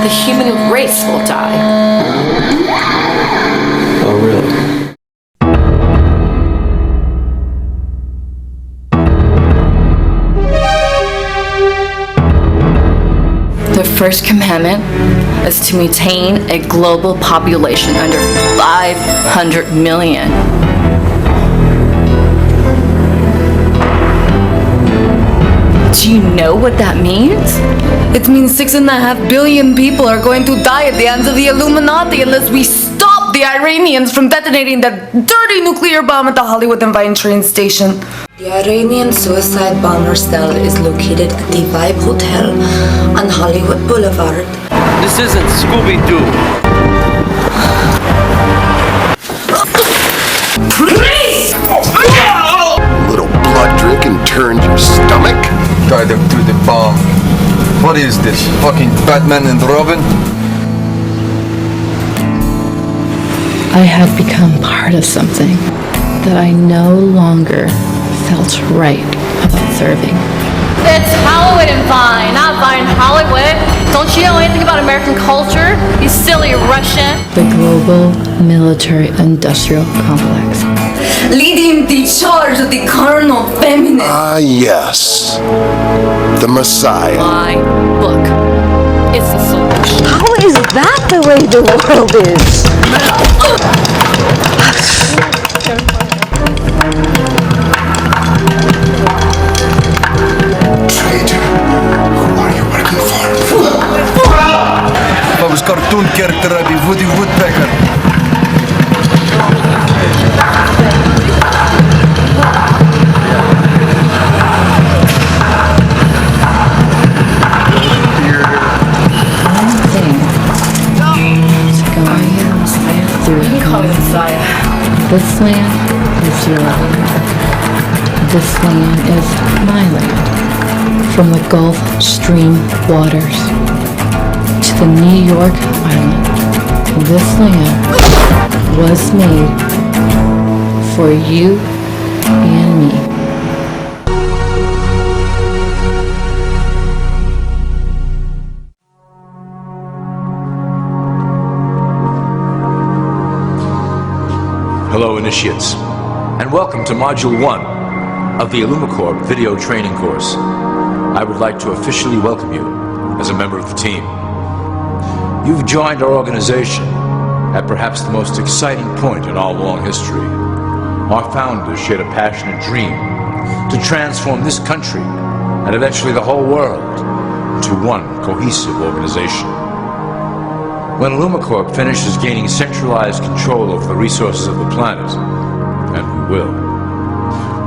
E: The human race will die.
F: Oh, really?
E: The first commandment is to maintain a global population under 500 million. Do you know what that means?
G: It means 6.5 billion people are going to die at the hands of the Illuminati unless we stop the Iranians from detonating that dirty nuclear bomb at the Hollywood and Vine train station.
H: The Iranian suicide bomber cell is located at the Vibe Hotel on Hollywood Boulevard.
F: This isn't Scooby-Doo.
I: Little blood drink and turned your stomach?
F: Guide them to the bomb. What is this? Fucking Batman and Robin?
E: I had become part of something that I no longer felt right about serving.
G: It's Hollywood and Vine, not Vine Hollywood. Don't you know anything about American culture? You silly Russian.
E: The global military-industrial complex.
H: Leading the charge of the carnal feminist.
I: Ah, yes. The Messiah.
E: My book is the solution.
J: How is that the way the world is?
I: Traitor. Who are you working for?
F: If I was cartoon character, I'd be Woody Woodpecker.
E: This land is your land. This land is my land. From the Gulf Stream waters to the New York Island, this land was made for you and me.
K: Hello, initiates, and welcome to Module 1 of the Illumicorp video training course. I would like to officially welcome you as a member of the team. You've joined our organization at perhaps the most exciting point in our long history. Our founders shared a passionate dream to transform this country and eventually the whole world into one cohesive organization. When Illumicorp finishes gaining centralized control over the resources of the planet, and we will,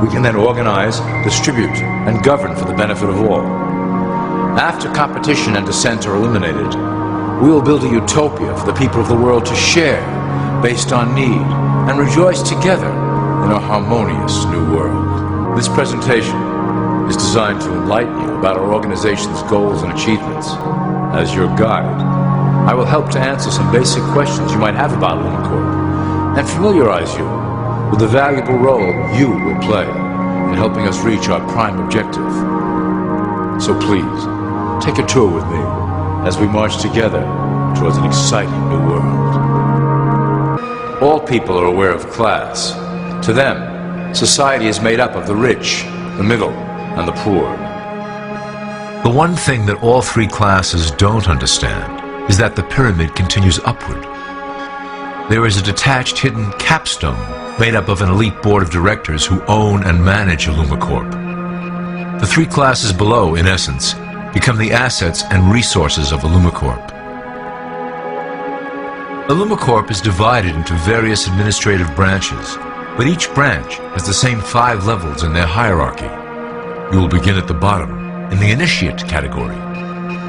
K: we can then organize, distribute, and govern for the benefit of all. After competition and dissent are eliminated, we will build a utopia for the people of the world to share based on need and rejoice together in a harmonious new world. This presentation is designed to enlighten you about our organization's goals and achievements. As your guide, I will help to answer some basic questions you might have about Illumicorp and familiarize you with the valuable role you will play in helping us reach our prime objective. So please, take a tour with me as we march together towards an exciting new world. All people are aware of class. To them, society is made up of the rich, the middle, and the poor.
L: The one thing that all three classes don't understand is that the pyramid continues upward. There is a detached hidden capstone made up of an elite board of directors who own and manage Illumicorp. The three classes below, in essence, become the assets and resources of Illumicorp. Illumicorp is divided into various administrative branches, but each branch has the same 5 levels in their hierarchy. You will begin at the bottom, in the initiate category.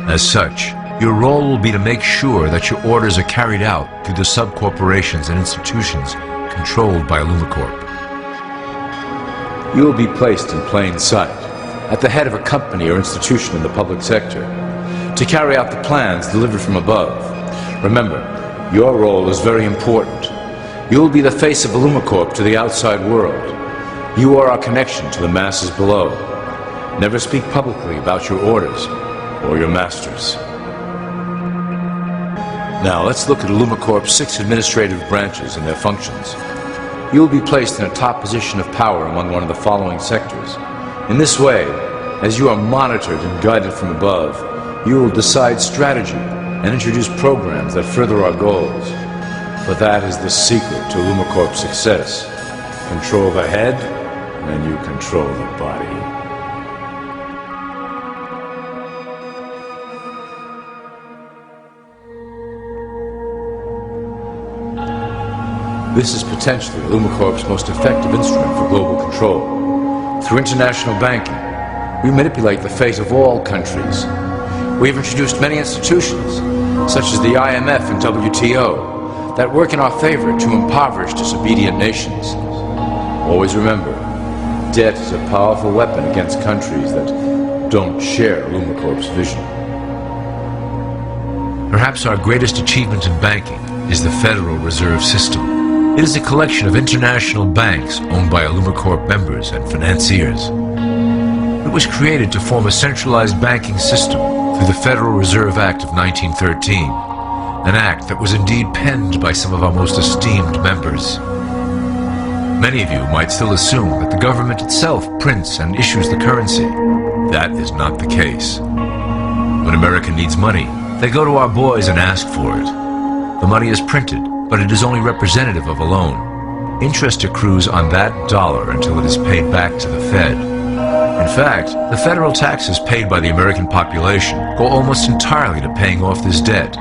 L: As such, your role will be to make sure that your orders are carried out through the sub-corporations and institutions controlled by Illumicorp.
K: You will be placed in plain sight, at the head of a company or institution in the public sector, to carry out the plans delivered from above. Remember, your role is very important. You will be the face of Illumicorp to the outside world. You are our connection to the masses below. Never speak publicly about your orders or your masters. Now, let's look at Illumicorp's 6 administrative branches and their functions. You will be placed in a top position of power among one of the following sectors. In this way, as you are monitored and guided from above, you will decide strategy and introduce programs that further our goals. For that is the secret to Illumicorp's success. Control the head, and you control the body. This is potentially Illumicorp's most effective instrument for global control. Through international banking, we manipulate the fate of all countries. We have introduced many institutions, such as the IMF and WTO, that work in our favor to impoverish disobedient nations. Always remember, debt is a powerful weapon against countries that don't share Illumicorp's vision.
L: Perhaps our greatest achievement in banking is the Federal Reserve System. It is a collection of international banks owned by Illumicorp members and financiers. It was created to form a centralized banking system through the Federal Reserve Act of 1913, an act that was indeed penned by some of our most esteemed members. Many of you might still assume that the government itself prints and issues the currency. That is not the case. When America needs money, they go to our boys and ask for it. The money is printed, but it is only representative of a loan. Interest accrues on that dollar until it is paid back to the Fed. In fact, the federal taxes paid by the American population go almost entirely to paying off this debt.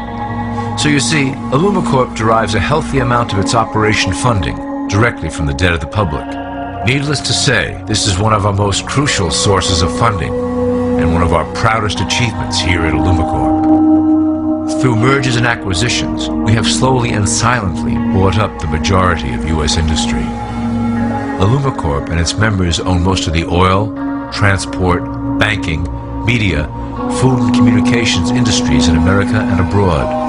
L: So you see, Illumicorp derives a healthy amount of its operation funding directly from the debt of the public. Needless to say, this is one of our most crucial sources of funding, and one of our proudest achievements here at Illumicorp. Through mergers and acquisitions, we have slowly and silently bought up the majority of U.S. industry. Illumicorp and its members own most of the oil, transport, banking, media, food and communications industries in America and abroad.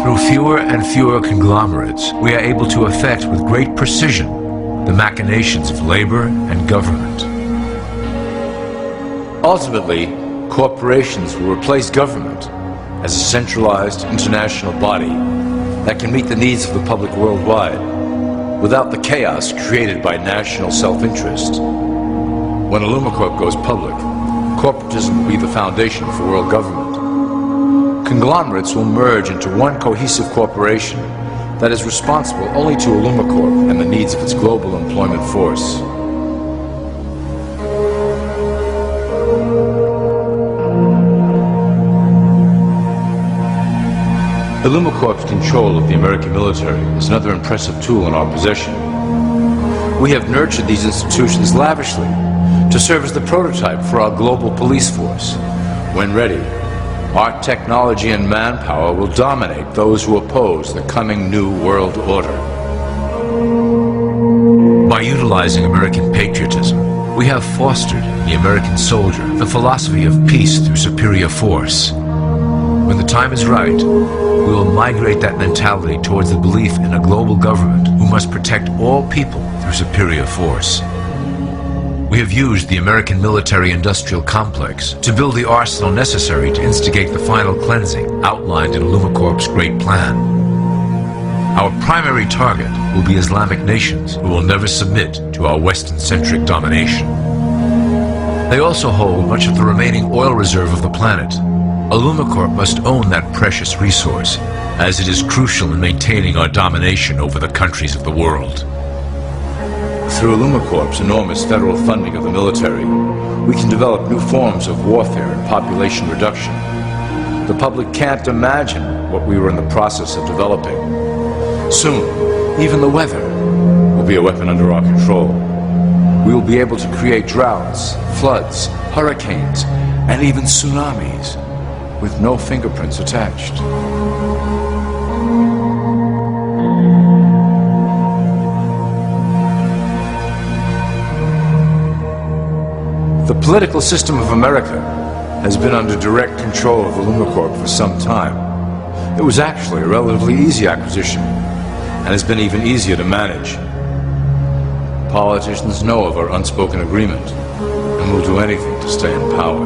L: Through fewer and fewer conglomerates, we are able to effect with great precision the machinations of labor and government. Ultimately, corporations will replace government as a centralized international body that can meet the needs of the public worldwide without the chaos created by national self-interest. When Illumicorp goes public, corporatism will be the foundation for world government. Conglomerates will merge into one cohesive corporation that is responsible only to Illumicorp and the needs of its global employment force. Illumicorp's control of the American military is another impressive tool in our possession. We have nurtured these institutions lavishly to serve as the prototype for our global police force. When ready, our technology and manpower will dominate those who oppose the coming new world order. By utilizing American patriotism, we have fostered in the American soldier the philosophy of peace through superior force. When the time is right, we will migrate that mentality towards the belief in a global government who must protect all people through superior force. We have used the American military-industrial complex to build the arsenal necessary to instigate the final cleansing outlined in Illumicorp's great plan. Our primary target will be Islamic nations who will never submit to our Western-centric domination. They also hold much of the remaining oil reserve of the planet. Illumicorp must own that precious resource, as it is crucial in maintaining our domination over the countries of the world. Through Illumicorp's enormous federal funding of the military, we can develop new forms of warfare and population reduction. The public can't imagine what we were in the process of developing. Soon, even the weather will be a weapon under our control. We will be able to create droughts, floods, hurricanes, and even tsunamis with no fingerprints attached. The political system of America has been under direct control of Illumicorp for some time. It was actually a relatively easy acquisition, and has been even easier to manage. Politicians know of our unspoken agreement, and will do anything to stay in power.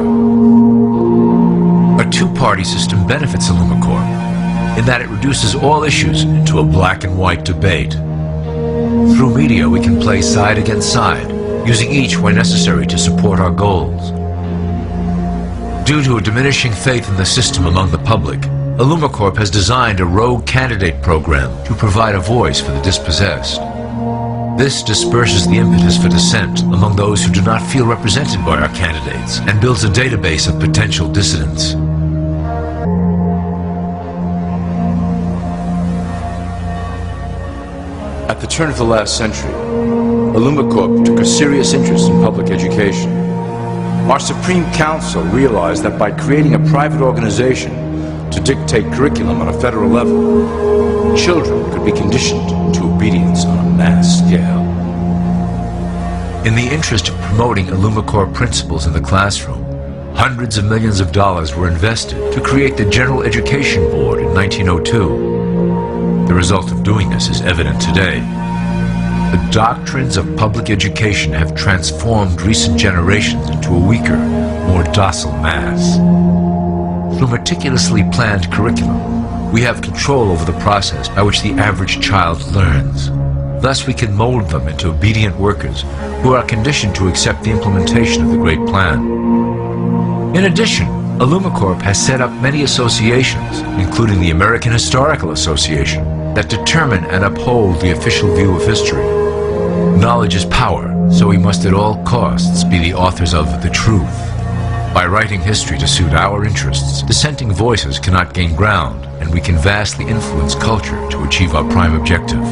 L: A two-party system benefits Illumicorp in that it reduces all issues into a black and white debate. Through media, we can play side against side, using each where necessary to support our goals. Due to a diminishing faith in the system among the public, Illumicorp has designed a rogue candidate program to provide a voice for the dispossessed. This disperses the impetus for dissent among those who do not feel represented by our candidates and builds a database of potential dissidents.
K: At the turn of the last century, Illumicorp took a serious interest in public education. Our Supreme Council realized that by creating a private organization to dictate curriculum on a federal level, children could be conditioned to obedience on a mass scale.
L: In the interest of promoting Illumicorp principles in the classroom, hundreds of millions of dollars were invested to create the General Education Board in 1902. The result of doing this is evident today. The doctrines of public education have transformed recent generations into a weaker, more docile mass. Through meticulously planned curriculum, we have control over the process by which the average child learns. Thus, we can mold them into obedient workers who are conditioned to accept the implementation of the Great Plan. In addition, Illumicorp has set up many associations, including the American Historical Association, that determine and uphold the official view of history. Knowledge is power, so we must at all costs be the authors of the truth. By writing history to suit our interests, dissenting voices cannot gain ground, and we can vastly influence culture to achieve our prime objective.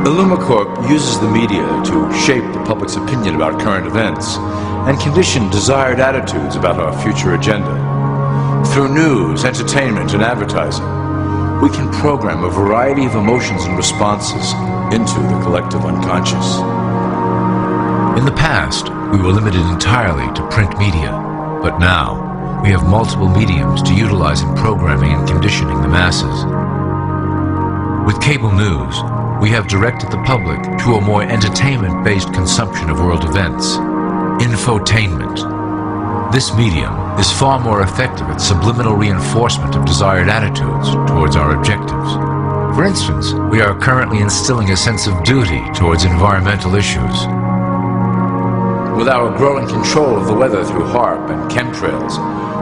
L: Illumicorp uses the media to shape the public's opinion about current events and condition desired attitudes about our future agenda. Through news, entertainment, and advertising, we can program a variety of emotions and responses into the collective unconscious. In the past, we were limited entirely to print media, but now we have multiple mediums to utilize in programming and conditioning the masses. With cable news, we have directed the public to a more entertainment-based consumption of world events. Infotainment. This medium is far more effective at subliminal reinforcement of desired attitudes towards our objectives. For instance, we are currently instilling a sense of duty towards environmental issues. With our growing control of the weather through HAARP and chemtrails,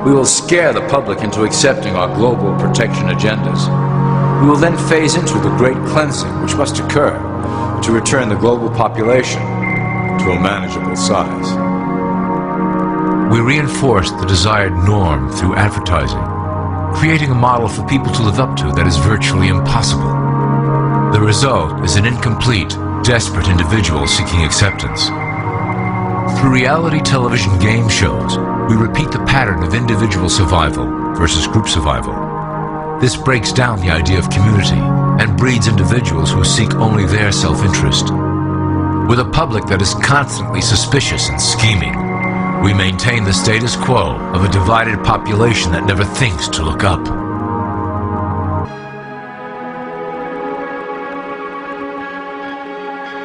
L: we will scare the public into accepting our global protection agendas. We will then phase into the great cleansing which must occur to return the global population to a manageable size. We reinforce the desired norm through advertising, creating a model for people to live up to that is virtually impossible. The result is an incomplete, desperate individual seeking acceptance. Through reality television game shows, we repeat the pattern of individual survival versus group survival. This breaks down the idea of community and breeds individuals who seek only their self-interest. With a public that is constantly suspicious and scheming, we maintain the status quo of a divided population that never thinks to look up.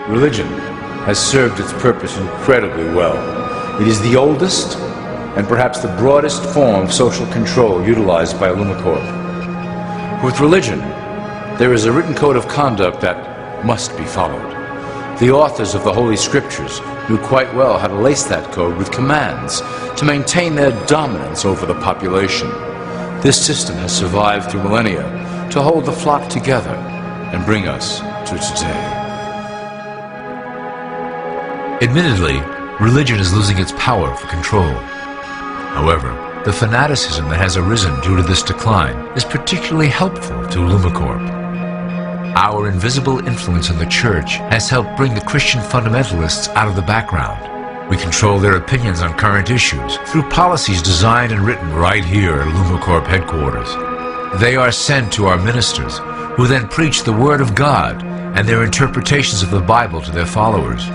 L: Religion has served its purpose incredibly well. It is the oldest and perhaps the broadest form of social control utilized by Illumicorp. With religion, there is a written code of conduct that must be followed. The authors of the Holy Scriptures knew quite well how to lace that code with commands to maintain their dominance over the population. This system has survived through millennia to hold the flock together and bring us to today. Admittedly, religion is losing its power for control. However, the fanaticism that has arisen due to this decline is particularly helpful to Illumicorp. Our invisible influence in the church has helped bring the Christian fundamentalists out of the background. We control their opinions on current issues through policies designed and written right here at Illumicorp headquarters. They are sent to our ministers, who then preach the Word of God and their interpretations of the Bible to their followers.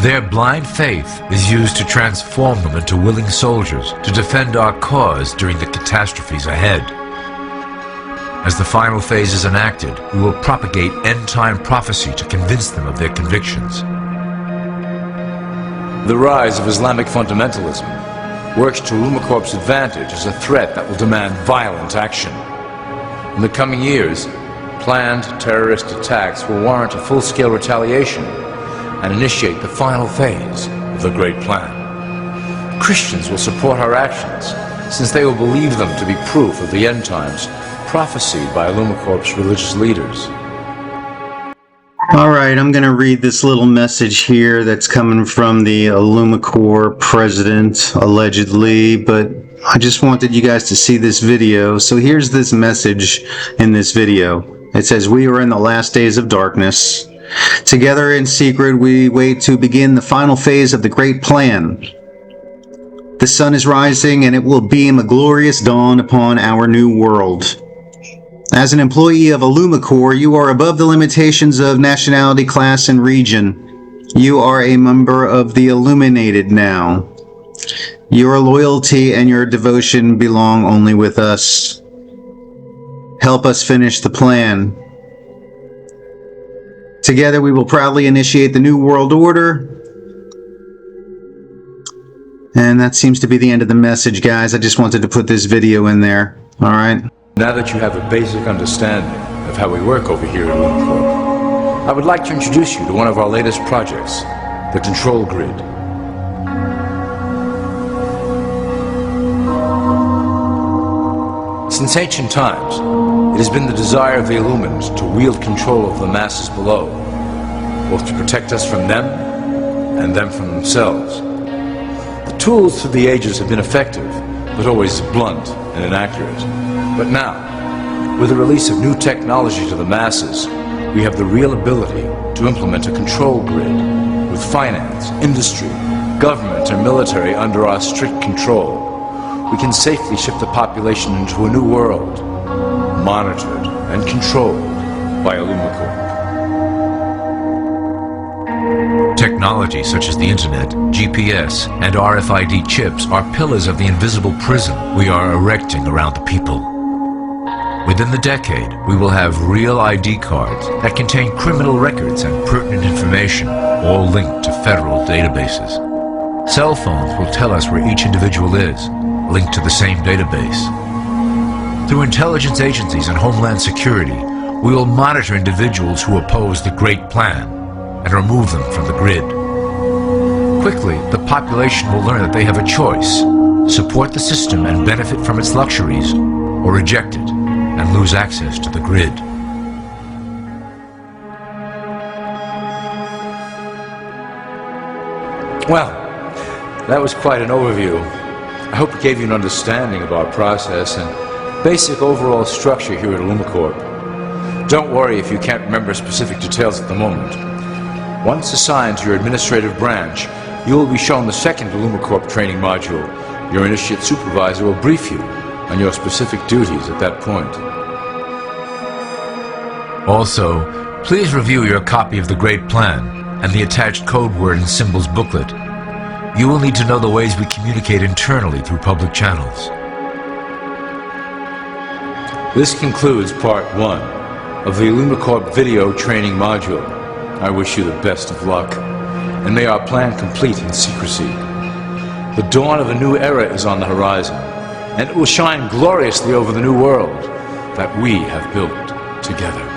L: Their blind faith is used to transform them into willing soldiers to defend our cause during the catastrophes ahead. As the final phase is enacted, we will propagate end-time prophecy to convince them of their convictions. The rise of Islamic fundamentalism works to Illumicorp's advantage as a threat that will demand violent action. In the coming years, planned terrorist attacks will warrant a full-scale retaliation and initiate the final phase of the Great Plan. Christians will support our actions, since they will believe them to be proof of the end times prophesied by Illumicorp's religious leaders.
A: All right, I'm going to read this little message here that's coming from the Illumicorp president, allegedly, but I just wanted you guys to see this video. So here's this message in this video. It says, "We are in the last days of darkness. Together in secret, we wait to begin the final phase of the Great Plan. The sun is rising and it will beam a glorious dawn upon our new world. As an employee of Illumicorp, you are above the limitations of nationality, class, and region. You are a member of the Illuminated now. Your loyalty and your devotion belong only with us. Help us finish the plan. Together we will proudly initiate the New World Order. And that seems to be the end of the message, guys. I just wanted to put this video in there. All right.
K: Now that you have a basic understanding of how we work over here at Illumicorp, I would like to introduce you to one of our latest projects, the Control Grid. Since ancient times, it has been the desire of the Illuminati to wield control of the masses below, both to protect us from them and them from themselves. The tools through the ages have been effective, but always blunt and inaccurate. But now, with the release of new technology to the masses, we have the real ability to implement a control grid with finance, industry, government, and military under our strict control. We can safely shift the population into a new world, monitored and controlled by Illumicorp.
L: Technology such as the internet, GPS, and RFID chips are pillars of the invisible prison we are erecting around the people. Within the decade, we will have real ID cards that contain criminal records and pertinent information, all linked to federal databases. Cell phones will tell us where each individual is, linked to the same database. Through intelligence agencies and Homeland Security, we will monitor individuals who oppose the Great Plan and remove them from the grid. Quickly, the population will learn that they have a choice: support the system and benefit from its luxuries, or reject it and lose access to the grid.
K: Well, that was quite an overview. I hope it gave you an understanding of our process and basic overall structure here at Illumicorp. Don't worry if you can't remember specific details at the moment. Once assigned to your administrative branch, you will be shown the second Illumicorp training module. Your initiate supervisor will brief you on your specific duties at that point.
L: Also, please review your copy of the Great Plan and the attached code word and symbols booklet. You will need to know the ways we communicate internally through public channels.
K: This concludes part 1 of the Illumicorp video training module. I wish you the best of luck, and may our plan complete in secrecy. The dawn of a new era is on the horizon, and it will shine gloriously over the new world that we have built together.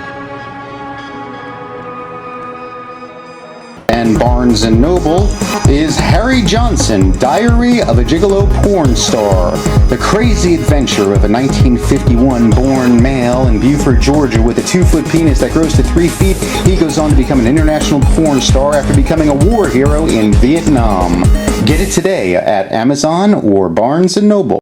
A: And Barnes & Noble is Harry Johnson, Diary of a Gigolo Porn Star. The crazy adventure of a 1951-born male in Beaufort, Georgia with a 2-foot penis that grows to 3 feet. He goes on to become an international porn star after becoming a war hero in Vietnam. Get it today at Amazon or Barnes & Noble.